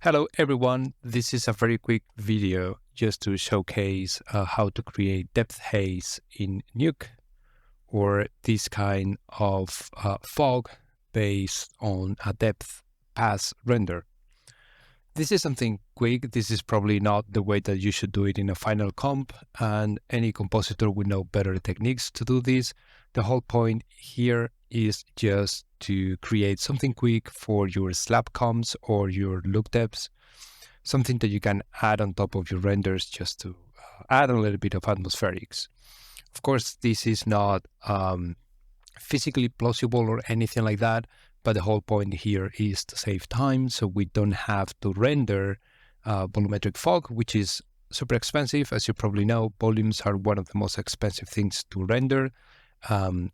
Hello everyone, this is a very quick video just to showcase how to create depth haze in Nuke or this kind of fog based on a depth pass render. This is something quick. This is probably not the way that you should do it in a final comp, and any compositor will know better techniques to do this. The whole point here is just to create something quick for your slab comps or your look depths, something that you can add on top of your renders just to add a little bit of atmospherics. Of course, this is not physically plausible or anything like that, but the whole point here is to save time, so we don't have to render volumetric fog, which is super expensive. As you probably know, volumes are one of the most expensive things to render.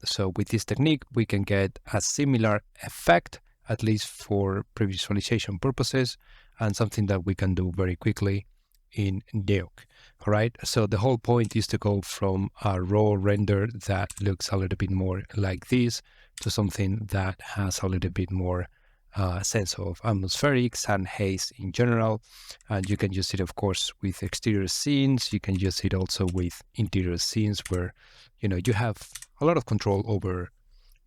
So with this technique, we can get a similar effect, at least for pre-visualization purposes, and something that we can do very quickly in Nuke. All right, so the whole point is to go from a raw render that looks a little bit more like this to something that has a little bit more sense of atmospherics and haze in general. And you can use it, of course, with exterior scenes. You can use it also with interior scenes where, you have a lot of control over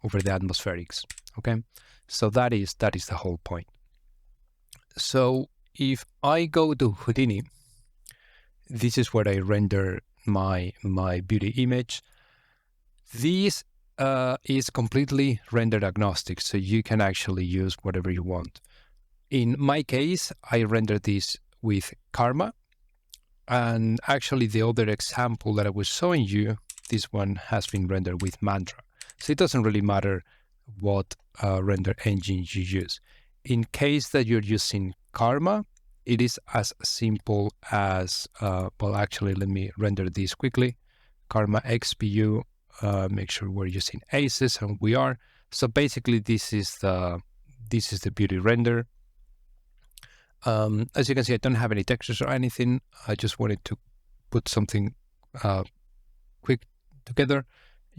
the atmospherics. Okay, so that is the whole point. So if I go to Houdini, this is where I render my beauty image. This is completely render agnostic, so you can actually use whatever you want. In my case, I render this with Karma, and actually the other example that I was showing you, this one has been rendered with Mantra. So it doesn't really matter what render engine you use. In case that you're using Karma, it is as simple as, well, actually, let me render this quickly. Karma XPU, make sure we're using aces, and we are. So basically, this is the beauty render. As you can see, I don't have any textures or anything. I just wanted to put something quick together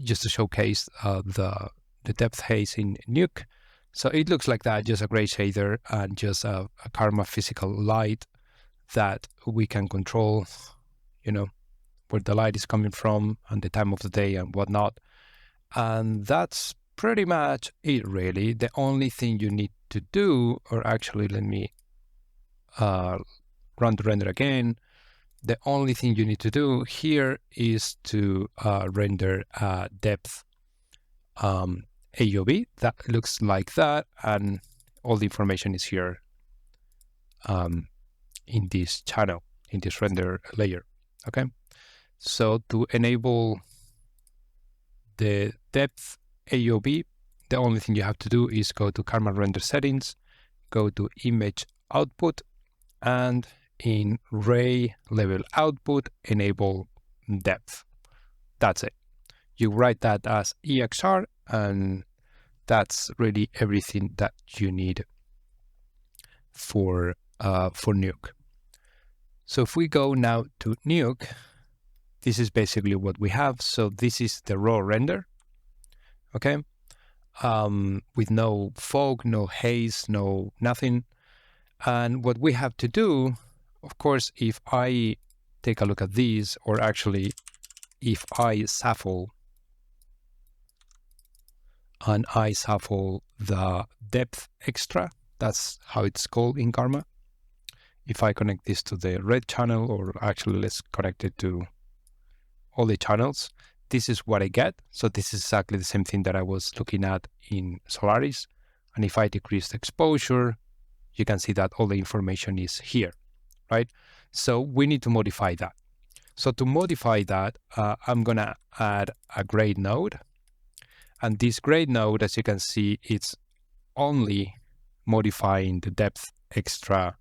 just to showcase the depth haze in Nuke. So it looks like that, just a gray shader and just a Karma physical light that we can control, where the light is coming from and the time of the day and whatnot. And that's pretty much it, really. The only thing you need to do, or actually let me run the render again. The only thing you need to do here is to render depth AOV that looks like that, and all the information is here in this channel, in this render layer. Okay, so to enable the depth AOV, the only thing you have to do is go to Karma render settings, go to image output, and in ray level output, enable depth. That's it. You write that as EXR, and that's really everything that you need for Nuke. So if we go now to Nuke, this is basically what we have. So this is the raw render, okay, with no fog, no haze, no nothing. And what we have to do, of course, if I take a look at these, or actually if I shuffle and I shuffle the depth extra, that's how it's called in Karma. If I connect this to the red channel, or actually let's connect it to all the channels, this is what I get. So this is exactly the same thing that I was looking at in Solaris. And if I decrease the exposure, you can see that all the information is here, right? So we need to modify that. So to modify that, I'm gonna add a grade node. And this grade node, as you can see, it's only modifying the depth extra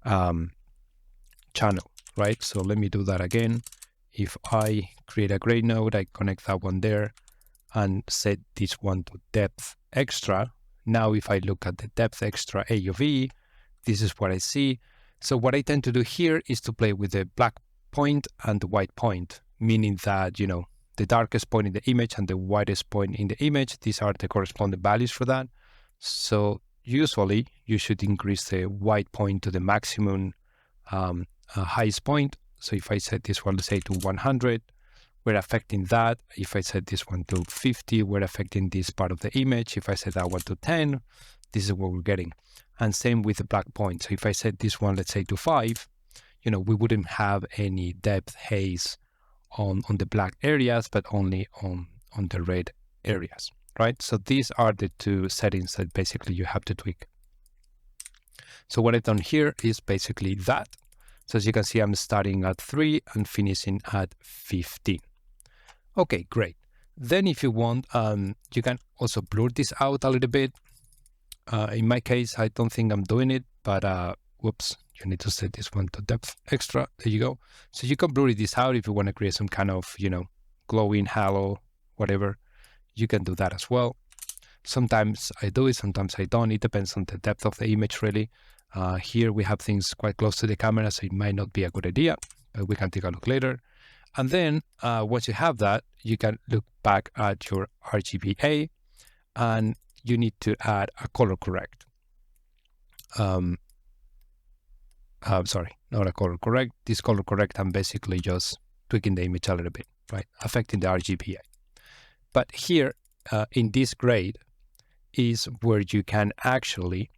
channel, right? So let me do that again. If I create a grade node, I connect that one there and set this one to depth extra. Now, if I look at the depth extra AOV, this is what I see. So what I tend to do here is to play with the black point and the white point, meaning that, the darkest point in the image and the widest point in the image, these are the corresponding values for that. So usually you should increase the white point to the maximum highest point. So if I set this one, let's say to 100, we're affecting that. If I set this one to 50, we're affecting this part of the image. If I set that one to 10, this is what we're getting. And same with the black point. So if I set this one, let's say to 5, you know, we wouldn't have any depth haze on the black areas, but only on the red areas, right? So these are the two settings that basically you have to tweak. So what I've done here is basically that. So as you can see, I'm starting at 3 and finishing at 15. Okay, great. Then if you want, you can also blur this out a little bit. In my case, I don't think I'm doing it, but whoops, you need to set this one to depth extra. There you go. So you can blur this out if you want to create some kind of, you know, glowing halo, whatever. You can do that as well. Sometimes I do it, sometimes I don't. It depends on the depth of the image, really. Here we have things quite close to the camera, so it might not be a good idea, but we can take a look later. And then once you have that, you can look back at your RGBA and you need to add a color correct. Sorry, not a color correct. This color correct, I'm basically just tweaking the image a little bit, right? Affecting the RGBA. But here in this grade is where you can actually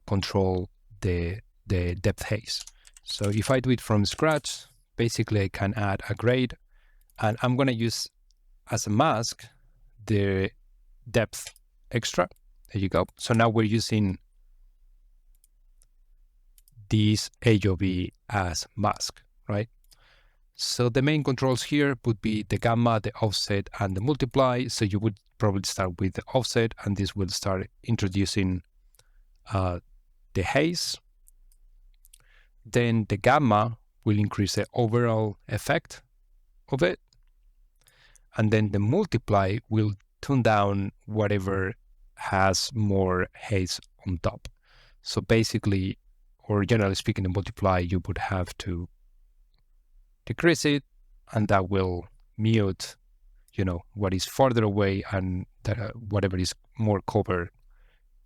control the depth haze. So if I do it from scratch, basically I can add a grade, and I'm going to use as a mask the depth extra. There you go. So now we're using this AOV as mask, right? So the main controls here would be the gamma, the offset, and the multiply. So you would probably start with the offset, and this will start introducing the haze. Then the gamma will increase the overall effect of it. And then the multiply will tone down whatever has more haze on top. So basically, or generally speaking, the multiply, you would have to decrease it, and that will mute, you know, what is farther away, and that whatever is more covered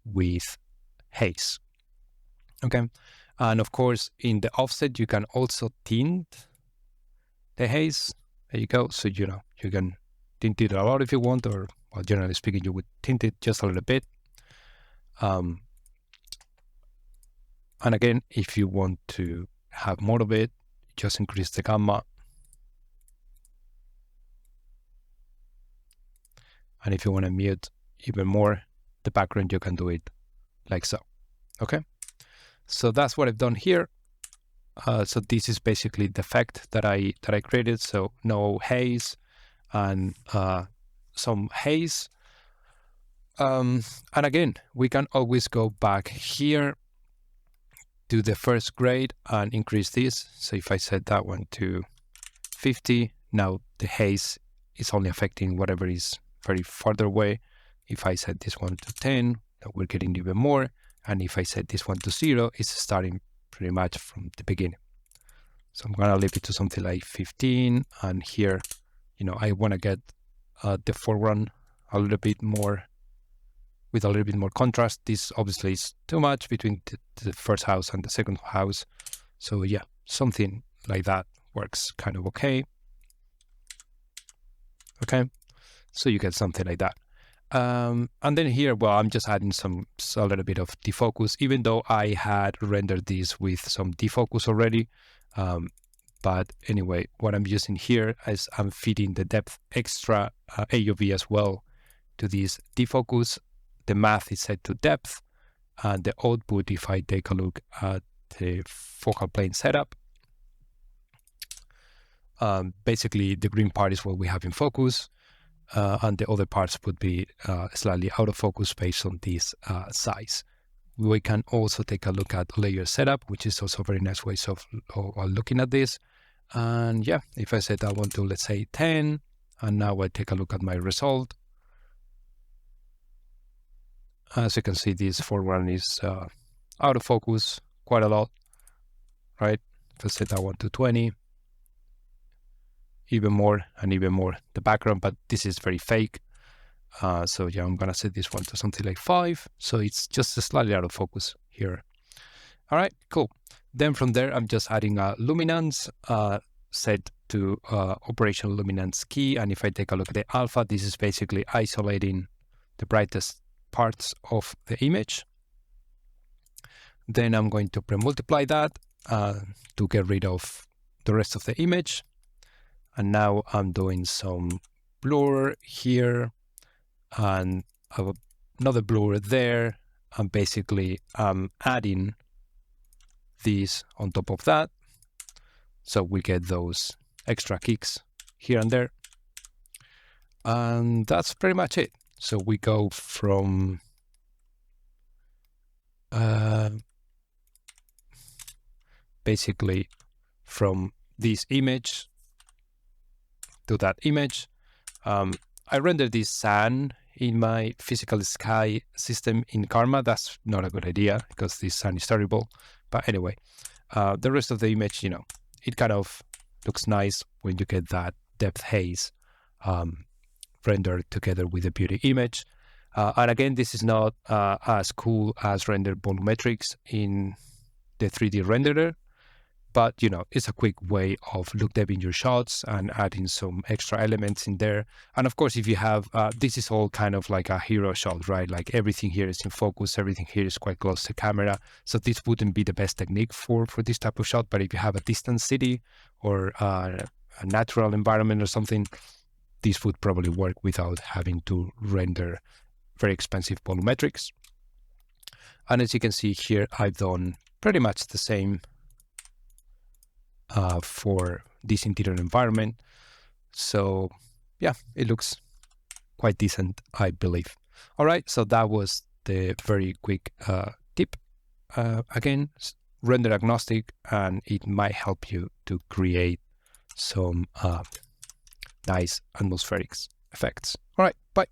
with haze. Okay. And of course, in the offset, you can also tint the haze. There you go. So, you know, you can tint it a lot if you want, or well, generally speaking, you would tint it just a little bit. And again, if you want to have more of it, just increase the gamma. And if you want to mute even more the background, you can do it like so. Okay. So that's what I've done here. So this is basically the effect that I created. So no haze and some haze. And again, we can always go back here to the first grade and increase this. So if I set that one to 50, now the haze is only affecting whatever is very farther away. If I set this one to 10, we're getting even more. And if I set this one to 0, it's starting pretty much from the beginning. So I'm going to leave it to something like 15. And here, you know, I want to get the foreground a little bit more, with a little bit more contrast. This obviously is too much between the first house and the second house. So yeah, something like that works kind of okay. Okay, so you get something like that. And then here, well, I'm just adding a little bit of defocus, even though I had rendered this with some defocus already. But anyway, what I'm using here is I'm feeding the depth extra AOV as well to this defocus. The math is set to depth, and the output, if I take a look at the focal plane setup, basically the green part is what we have in focus. And the other parts would be slightly out of focus based on this size. We can also take a look at layer setup, which is also a very nice way of looking at this. And yeah, if I set that one to, let's say, 10, and now I take a look at my result. As you can see, this foreground is out of focus quite a lot, right? If I set that one to 20, even more and even more the background, but this is very fake. So yeah, I'm gonna set this one to something like 5. So it's just slightly out of focus here. All right, cool. Then from there, I'm just adding a luminance set to operational luminance key. And if I take a look at the alpha, this is basically isolating the brightest parts of the image. Then I'm going to pre-multiply that to get rid of the rest of the image. And now I'm doing some blur here and another blur there. And basically I'm adding these on top of that. So we get those extra kicks here and there. And that's pretty much it. So we go from basically from this image to that image. I rendered this sun in my physical sky system in Karma. That's not a good idea because this sun is terrible. But anyway, the rest of the image, you know, it kind of looks nice when you get that depth haze rendered together with the beauty image. And again, this is not as cool as rendered volumetrics in the 3D renderer, but you know, it's a quick way of look debbing your shots and adding some extra elements in there. And of course, if you have, this is all kind of like a hero shot, right? Like everything here is in focus, everything here is quite close to camera. So this wouldn't be the best technique for this type of shot. But if you have a distant city or a natural environment or something, this would probably work without having to render very expensive volumetrics. And as you can see here, I've done pretty much the same for this interior environment. So yeah, it looks quite decent, I believe. All right, so that was the very quick tip. Again, render agnostic, and it might help you to create some nice atmospheric effects. All right, bye.